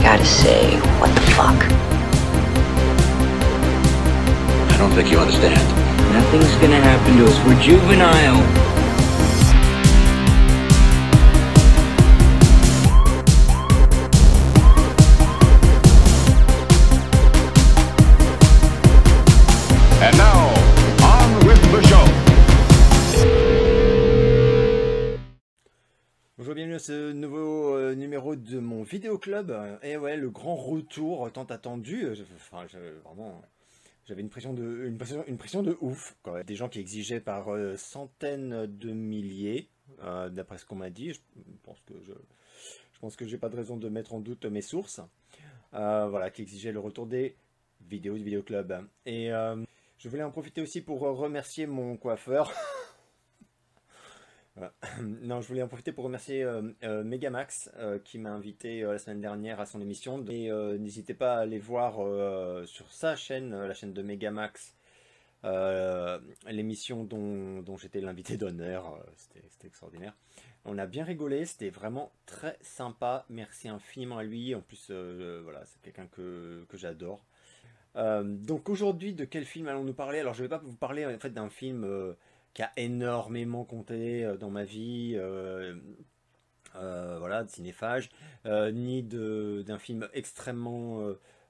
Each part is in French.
gotta say, what the fuck? I don't think you understand. Nothing's gonna happen to us. We're juvenile. And now, on with the show. Bonjour, bienvenue à ce nouveau numéro de mon vidéo club. Et ouais, le grand retour tant attendu. Vraiment, j'avais une pression de ouf, quoi. Des gens qui exigeaient par centaines de milliers, d'après ce qu'on m'a dit. Je pense que j'ai pas de raison de mettre en doute mes sources. Voilà, qui exigeaient le retour des vidéos du vidéo club. Et je voulais en profiter aussi pour remercier mon coiffeur. Voilà. Non, je voulais en profiter pour remercier Megamax qui m'a invité la semaine dernière à son émission. Et n'hésitez pas à aller voir sur sa chaîne, la chaîne de Megamax, l'émission dont j'étais l'invité d'honneur. C'était extraordinaire. On a bien rigolé, c'était vraiment très sympa. Merci infiniment à lui. En plus, voilà, c'est quelqu'un que j'adore. Donc aujourd'hui, de quel film allons-nous parler? Alors, je ne vais pas vous parler en fait d'un film qui a énormément compté dans ma vie, voilà, de cinéphage, ni d'un film extrêmement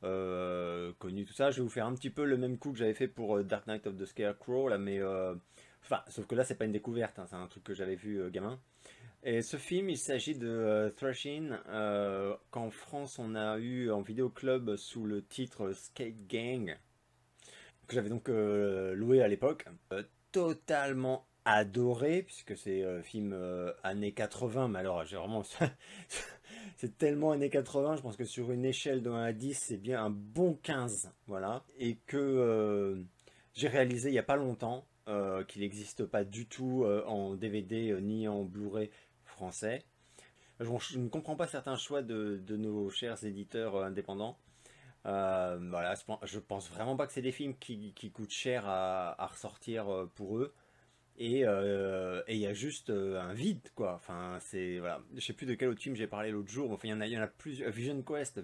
connu, tout ça. Je vais vous faire un petit peu le même coup que j'avais fait pour Dark Knight of the Scarecrow, là, mais enfin, sauf que là, c'est pas une découverte, hein, c'est un truc que j'avais vu gamin. Et ce film, il s'agit de Thrashin', qu'en France on a eu en vidéo club sous le titre Skate Gang, que j'avais donc loué à l'époque. Totalement adoré, puisque c'est film années 80, mais alors j'ai vraiment... c'est tellement années 80, je pense que sur une échelle de 1 à 10, c'est bien un bon 15, voilà. Et que j'ai réalisé il n'y a pas longtemps qu'il n'existe pas du tout en DVD ni en Blu-ray français. Je ne comprends pas certains choix de nos chers éditeurs indépendants. Voilà, je pense vraiment pas que c'est des films qui coûtent cher à ressortir pour eux. Et il y a juste un vide, quoi. Enfin, c'est... Voilà. Je sais plus de quel autre film j'ai parlé l'autre jour. Enfin, il y en a plusieurs. Vision Quest.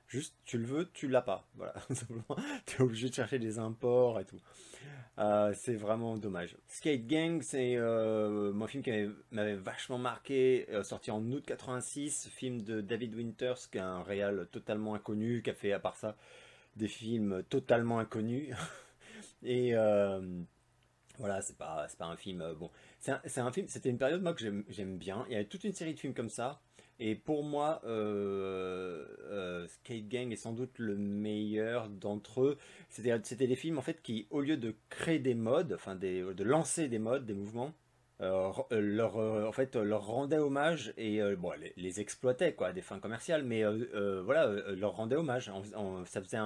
Juste, tu le veux, tu l'as pas. Voilà, simplement. Tu es obligé de chercher des imports et tout. C'est vraiment dommage. Skate Gang, c'est un film qui m'avait vachement marqué, sorti en août 86, film de David Winters, qui est un réal totalement inconnu, qui a fait à part ça des films totalement inconnus. Et voilà, c'est pas un film... bon, c'est un film, c'était une période moi que j'aime bien. Il y avait toute une série de films comme ça. Et pour moi, Skate Gang est sans doute le meilleur d'entre eux. C'était des films en fait qui, au lieu de créer des modes, enfin de lancer des modes, des mouvements, en fait, leur rendaient hommage et bon, les exploitaient quoi, à des fins commerciales, mais voilà, leur rendaient hommage. Ça faisait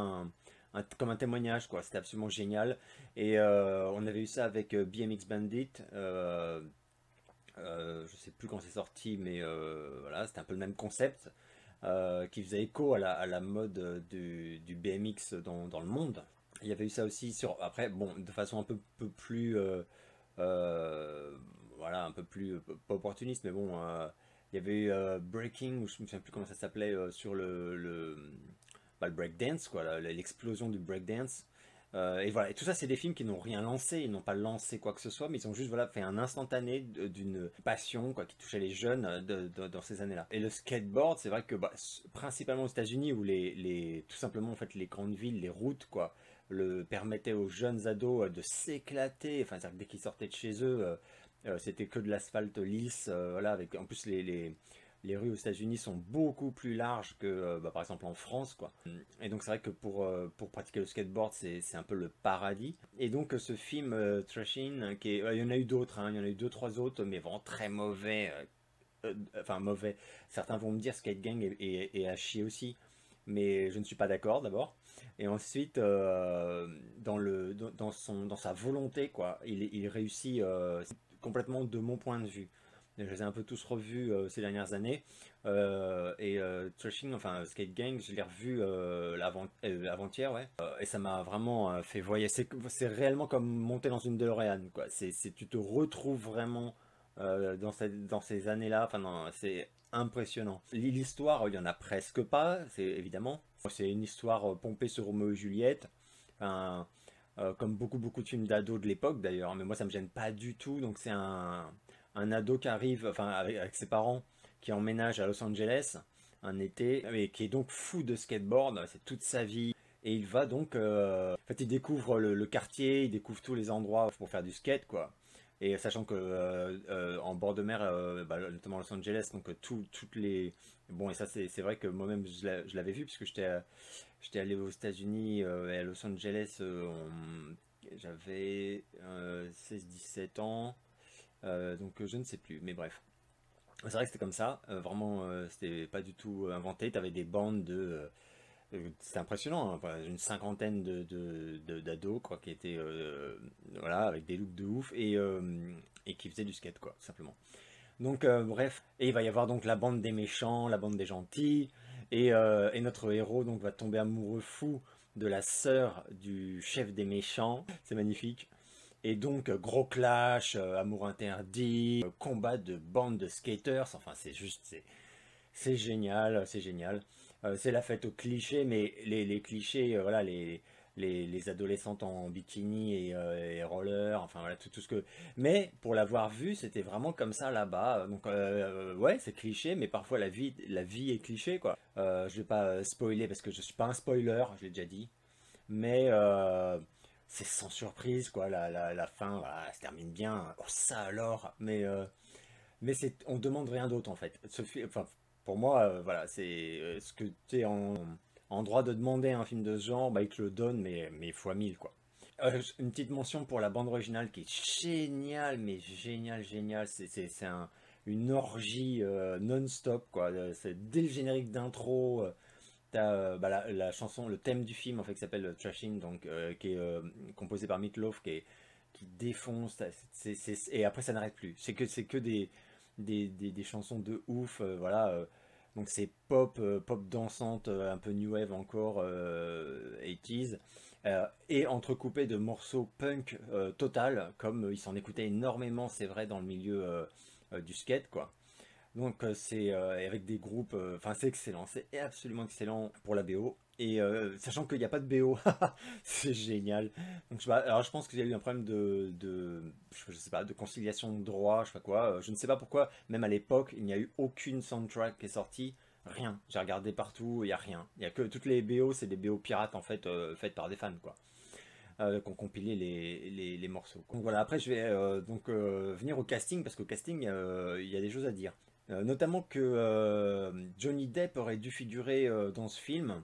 comme un témoignage quoi. C'était absolument génial. Et on avait eu ça avec BMX Bandit. Je sais plus quand c'est sorti, mais voilà, c'était un peu le même concept qui faisait écho à la mode du BMX dans le monde. Il y avait eu ça aussi après, bon, de façon un peu plus, voilà, un peu plus pas opportuniste, mais bon, il y avait eu Breaking, ou je me souviens plus comment ça s'appelait, sur le breakdance, quoi, l'explosion du breakdance. Et voilà, et tout ça c'est des films qui n'ont rien lancé, ils n'ont pas lancé quoi que ce soit, mais ils ont juste voilà, fait un instantané d'une passion quoi, qui touchait les jeunes dans ces années-là. Et le skateboard, c'est vrai que principalement aux États-Unis où tout simplement en fait les grandes villes, les routes quoi, permettaient aux jeunes ados de s'éclater. Enfin, c'est-à-dire que dès qu'ils sortaient de chez eux, c'était que de l'asphalte lisse, voilà, avec en plus les rues aux États-Unis sont beaucoup plus larges que par exemple en France quoi. Et donc c'est vrai que pour pratiquer le skateboard c'est un peu le paradis. Et donc ce film Thrashin', il y en a eu d'autres, hein, il y en a eu 2-3 autres, mais vraiment très mauvais. Enfin mauvais. Certains vont me dire Skate Gang est à chier aussi. Mais je ne suis pas d'accord d'abord. Et ensuite, dans sa volonté, quoi, il réussit complètement de mon point de vue. Je les ai un peu tous revus ces dernières années. Thrashin', enfin Skate Gang, je l'ai revu avant-hier, ouais. Et ça m'a vraiment fait voyager. C'est réellement comme monter dans une DeLorean, quoi. Tu te retrouves vraiment dans ces années-là. Enfin, non, c'est impressionnant. L'histoire, il y en a presque pas, c'est évidemment. C'est une histoire pompée sur Roméo et Juliette. Enfin, comme beaucoup de films d'ados de l'époque d'ailleurs, mais moi ça me gêne pas du tout. Donc c'est un ado qui arrive, enfin avec ses parents, qui emménage à Los Angeles un été, et qui est donc fou de skateboard, c'est toute sa vie. Et il va donc, en fait il découvre le quartier, il découvre tous les endroits pour faire du skate quoi. Et sachant que en bord de mer, notamment Los Angeles, donc toutes les... Bon, et ça c'est vrai que moi-même je l'avais vu, puisque j'étais allé aux États-Unis et à Los Angeles, j'avais 16-17 ans, donc je ne sais plus, mais bref. C'est vrai que c'était comme ça, vraiment, c'était pas du tout inventé, t'avais des bandes de... c'était impressionnant, hein, une cinquantaine d'ados quoi, qui étaient voilà, avec des looks de ouf et qui faisaient du skate quoi, simplement. Donc bref, et il va y avoir donc la bande des méchants, la bande des gentils, et notre héros donc va tomber amoureux fou de la sœur du chef des méchants, c'est magnifique. Et donc gros clash, amour interdit, combat de bande de skaters, enfin c'est juste, c'est génial, c'est génial. C'est la fête aux clichés, mais les clichés, voilà, les adolescentes en bikini et roller, enfin voilà, tout ce que... Mais pour l'avoir vu, c'était vraiment comme ça là-bas. Donc ouais, c'est cliché, mais parfois la vie est cliché, quoi. Je vais pas spoiler parce que je suis pas un spoiler, je l'ai déjà dit. Mais c'est sans surprise, quoi. La fin, voilà, se termine bien. Oh, ça alors! Mais on demande rien d'autre, en fait. Enfin, pour moi, voilà, c'est ce que tu es en droit de demander à un film de ce genre, bah, il te le donne, mais fois 1000, quoi. Une petite mention pour la bande originale qui est géniale, mais génial. C'est une orgie non-stop, quoi. Dès le générique d'intro, t'as la chanson, le thème du film, en fait, qui s'appelle Trashing, donc, qui est composé par Meat Loaf, qui défonce, et après ça n'arrête plus. C'est que des chansons de ouf, voilà. Donc c'est pop dansante, un peu new wave encore, 80s, et entrecoupé de morceaux punk total, comme il s'en écoutait énormément, c'est vrai, dans le milieu du skate, quoi. Donc c'est avec des groupes, enfin c'est excellent, c'est absolument excellent pour la BO. Et sachant qu'il n'y a pas de BO, c'est génial. Donc alors je pense qu'il y a eu un problème je sais pas, de conciliation de droit, je sais pas quoi. Je ne sais pas pourquoi, même à l'époque, il n'y a eu aucune soundtrack qui est sortie. Rien. J'ai regardé partout, il n'y a rien. Il y a que toutes les BO, c'est des BO pirates en fait, faites par des fans quoi. Qui ont compilé les morceaux. Donc voilà, après je vais venir au casting, parce qu'au casting, il y a des choses à dire. Notamment que Johnny Depp aurait dû figurer dans ce film.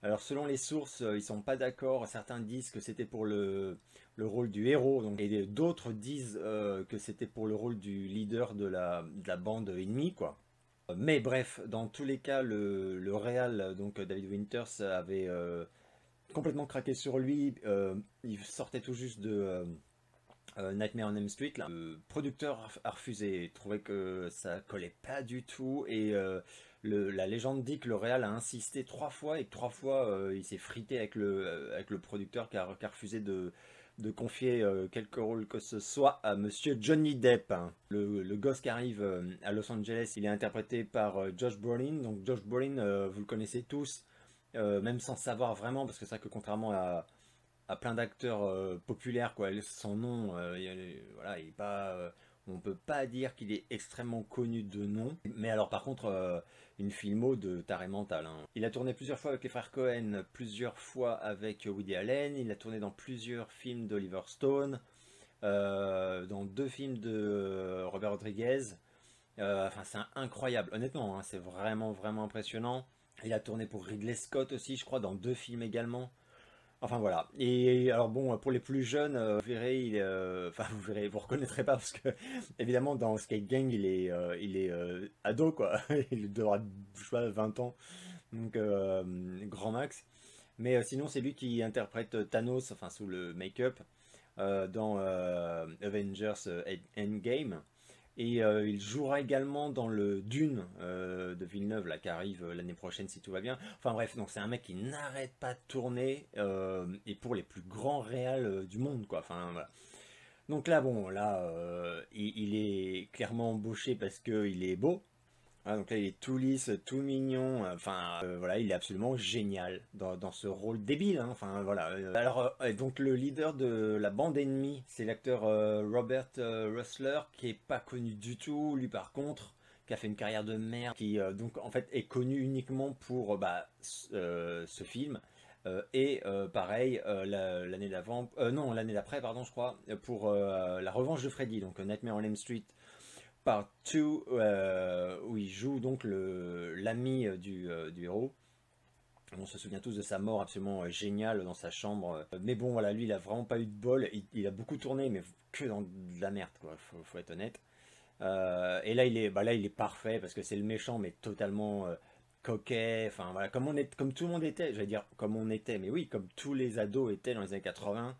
Alors selon les sources, ils sont pas d'accord. Certains disent que c'était pour le rôle du héros, donc, et d'autres disent que c'était pour le rôle du leader de la bande ennemie, quoi. Mais bref, dans tous les cas, le réal, donc David Winters, avait complètement craqué sur lui. Il sortait tout juste de Nightmare on Elm Street, là. Le producteur a refusé, il trouvait que ça collait pas du tout, et la légende dit que le réal a insisté 3 fois, et que 3 fois il s'est frité avec le producteur qui a refusé de confier quelque rôle que ce soit à monsieur Johnny Depp. Le gosse qui arrive à Los Angeles, il est interprété par Josh Brolin. Donc Josh Brolin, vous le connaissez tous, même sans savoir vraiment, parce que c'est vrai que contrairement à plein d'acteurs populaires, quoi, son nom, voilà, il est pas, on peut pas dire qu'il est extrêmement connu de nom, mais alors par contre une filmo de taré mental, hein. Il a tourné plusieurs fois avec les frères Cohen, plusieurs fois avec Woody Allen, il a tourné dans plusieurs films d'Oliver Stone, dans 2 films de Robert Rodriguez, enfin c'est incroyable, honnêtement, hein, c'est vraiment impressionnant. Il a tourné pour Ridley Scott aussi, je crois, dans 2 films également. Enfin voilà. Et alors bon, pour les plus jeunes, vous verrez, enfin vous verrez, vous reconnaîtrez pas, parce que évidemment dans Skate Gang il est ado quoi. Il doit avoir, je sais pas, 20 ans, donc grand max. Mais sinon c'est lui qui interprète Thanos, enfin sous le make-up, dans Avengers Endgame. Et il jouera également dans le Dune de Villeneuve, là, qui arrive l'année prochaine si tout va bien. Enfin bref, donc c'est un mec qui n'arrête pas de tourner, et pour les plus grands réals du monde, quoi. Enfin voilà. Donc là, bon, là, il est clairement embauché parce qu'il est beau. Voilà, donc là, il est tout lisse, tout mignon. Enfin, voilà, il est absolument génial dans ce rôle débile. Hein, enfin, voilà. Alors, donc le leader de la bande ennemie, c'est l'acteur Robert Russler, qui est pas connu du tout. Lui, par contre, qui a fait une carrière de merde, qui donc en fait est connu uniquement pour ce film. Pareil, l'année d'avant, non, l'année d'après, pardon, je crois, pour La Revanche de Freddy, donc Nightmare on Elm Street Part 2, où il joue donc l'ami du héros. On se souvient tous de sa mort absolument géniale dans sa chambre. Mais bon, voilà, lui, il a vraiment pas eu de bol. Il a beaucoup tourné, mais que dans de la merde, quoi. Faut être honnête. Et là, là, il est parfait parce que c'est le méchant, mais totalement coquet. Enfin, voilà, comme tout le monde était. J'allais dire comme on était, mais oui, comme tous les ados étaient dans les années 80.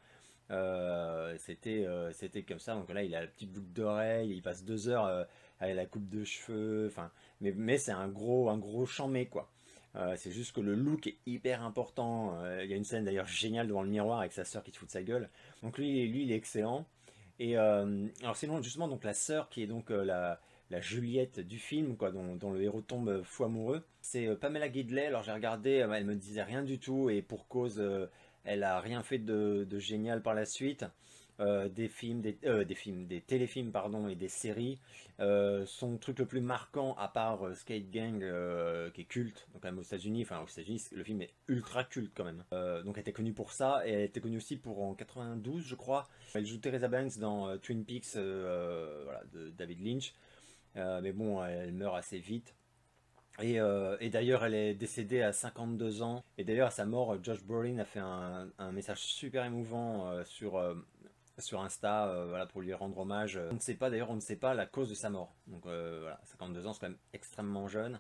C'était comme ça. Donc là, il a la petite boucle d'oreille, il passe 2 heures avec la coupe de cheveux. Enfin, mais c'est un gros chamé, quoi. C'est juste que le look est hyper important. Il y a une scène d'ailleurs géniale devant le miroir avec sa sœur qui se fout de sa gueule. Donc lui il est excellent. Et alors sinon, justement, donc la sœur qui est donc la Juliette du film, quoi, dont le héros tombe fou amoureux, c'est Pamela Gidley. Alors j'ai regardé, elle me disait rien du tout, et pour cause, elle a rien fait de génial par la suite. Des téléfilms pardon, et des séries. Son truc le plus marquant, à part Skate Gang, qui est culte, donc quand même aux États-Unis, le film est ultra culte quand même. Donc elle était connue pour ça, et elle était connue aussi pour en 92, je crois. Elle joue Teresa Banks dans Twin Peaks, voilà, de David Lynch. Mais bon, elle meurt assez vite. Et d'ailleurs, elle est décédée à 52 ans. Et d'ailleurs, à sa mort, Josh Brolin a fait un message super émouvant sur Insta, voilà, pour lui rendre hommage. On ne sait pas la cause de sa mort. Donc voilà, 52 ans, c'est quand même extrêmement jeune.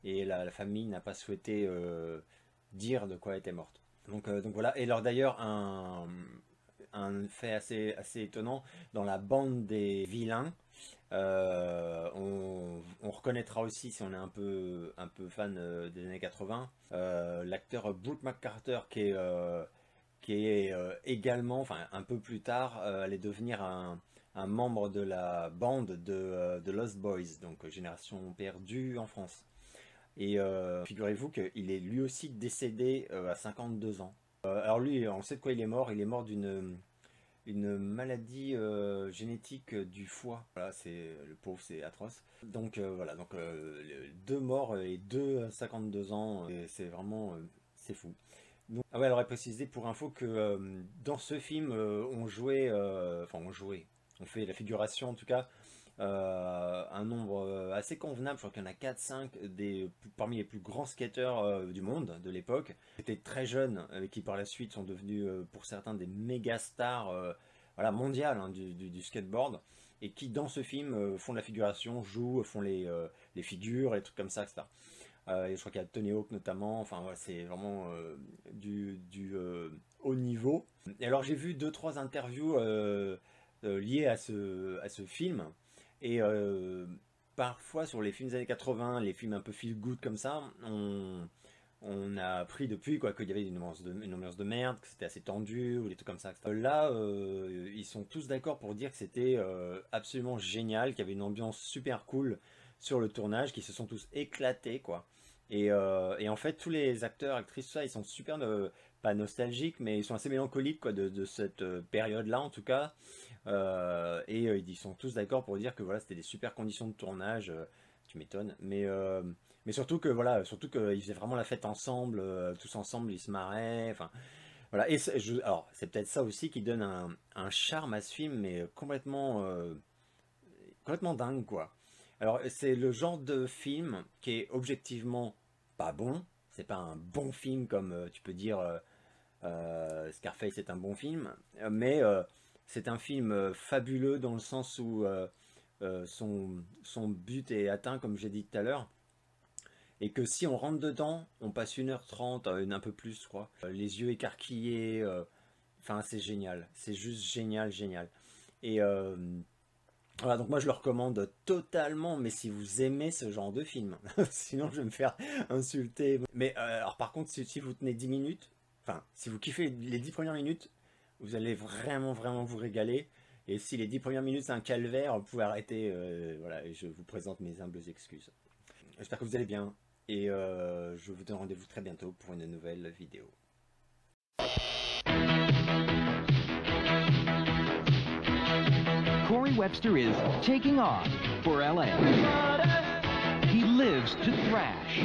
Et la famille n'a pas souhaité dire de quoi elle était morte. Donc voilà. Et alors d'ailleurs, un fait assez étonnant, dans la bande des vilains, on reconnaîtra aussi, si on est un peu fan des années 80, l'acteur Brooke McCarter, qui est également, enfin un peu plus tard, allait devenir un membre de la bande de Lost Boys, donc Génération Perdue en France. Et figurez-vous qu'il est lui aussi décédé à 52 ans. Alors lui, on sait de quoi il est mort. Il est mort d'une maladie génétique du foie. Voilà, le pauvre, c'est atroce. Donc voilà, donc 2 morts et 52 ans, c'est vraiment c'est fou. Donc, ah ouais, alors elle précisé pour info que dans ce film, on fait la figuration en tout cas, un nombre assez convenable, je crois qu'il y en a 4-5 parmi les plus grands skateurs du monde de l'époque, qui étaient très jeunes, qui par la suite sont devenus pour certains des méga stars voilà, mondiales, hein, du skateboard, et qui dans ce film font la figuration, jouent, font les figures, et trucs comme ça, etc. Et je crois qu'il y a Tony Hawk notamment, enfin voilà, c'est vraiment du haut niveau. Et alors j'ai vu 2-3 interviews liées à ce film, et parfois sur les films des années 80, les films un peu feel good comme ça, on a appris depuis quoi qu'il y avait une ambiance de merde, que c'était assez tendu, ou des trucs comme ça, etc. Là, ils sont tous d'accord pour dire que c'était absolument génial, qu'il y avait une ambiance super cool sur le tournage, qu'ils se sont tous éclatés, quoi. Et en fait, tous les acteurs, actrices, tout ça, ils sont super, pas nostalgiques, mais ils sont assez mélancoliques, quoi, de cette période-là, en tout cas. Ils sont tous d'accord pour dire que voilà, c'était des super conditions de tournage, tu m'étonnes, mais surtout que voilà, surtout qu'ils faisaient vraiment la fête ensemble, tous ensemble, ils se marraient, enfin voilà. Alors c'est peut-être ça aussi qui donne un charme à ce film, mais complètement dingue, quoi. Alors c'est le genre de film qui est objectivement pas bon. C'est pas un bon film comme tu peux dire Scarface est un bon film, mais c'est un film fabuleux dans le sens où son but est atteint, comme j'ai dit tout à l'heure, et que si on rentre dedans, on passe 1h30, un peu plus, je crois, les yeux écarquillés, enfin c'est génial, c'est juste génial, génial. Et voilà, donc moi je le recommande totalement, mais si vous aimez ce genre de film, sinon je vais me faire insulter. Mais alors par contre, si vous tenez 10 minutes, enfin, si vous kiffez les 10 premières minutes, vous allez vraiment, vraiment vous régaler. Et si les 10 premières minutes c'est un calvaire, vous pouvez arrêter. Voilà, et je vous présente mes humbles excuses. j'espère que vous allez bien. Et je vous donne rendez-vous très bientôt pour une nouvelle vidéo. Corey Webster is taking off for LA. He lives to thrash.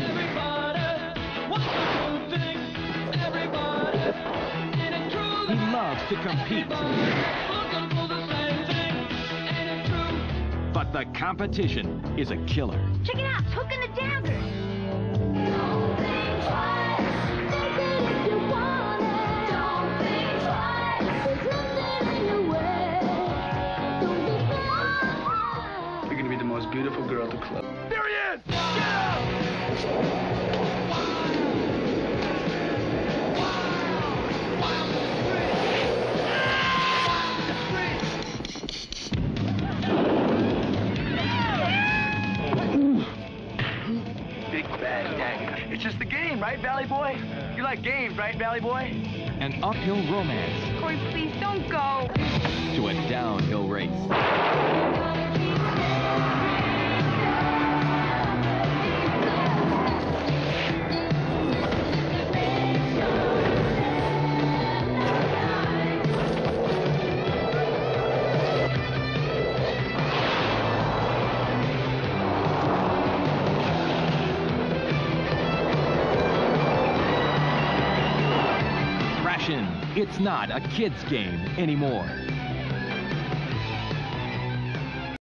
He loves to compete. But the competition is a killer. Check it out, Hook and the Dagger. Don't think twice. Take it if you want it. Don't think twice. There's nothing in your way. Don't be shy. You're gonna be the most beautiful girl at the club. There he is! Get out! Big bad dagger. It's just a game, right, Valley Boy? You like games, right, Valley Boy? An uphill romance Corey, please don't go. to a downhill race. Thrashin', it's not a kid's game anymore.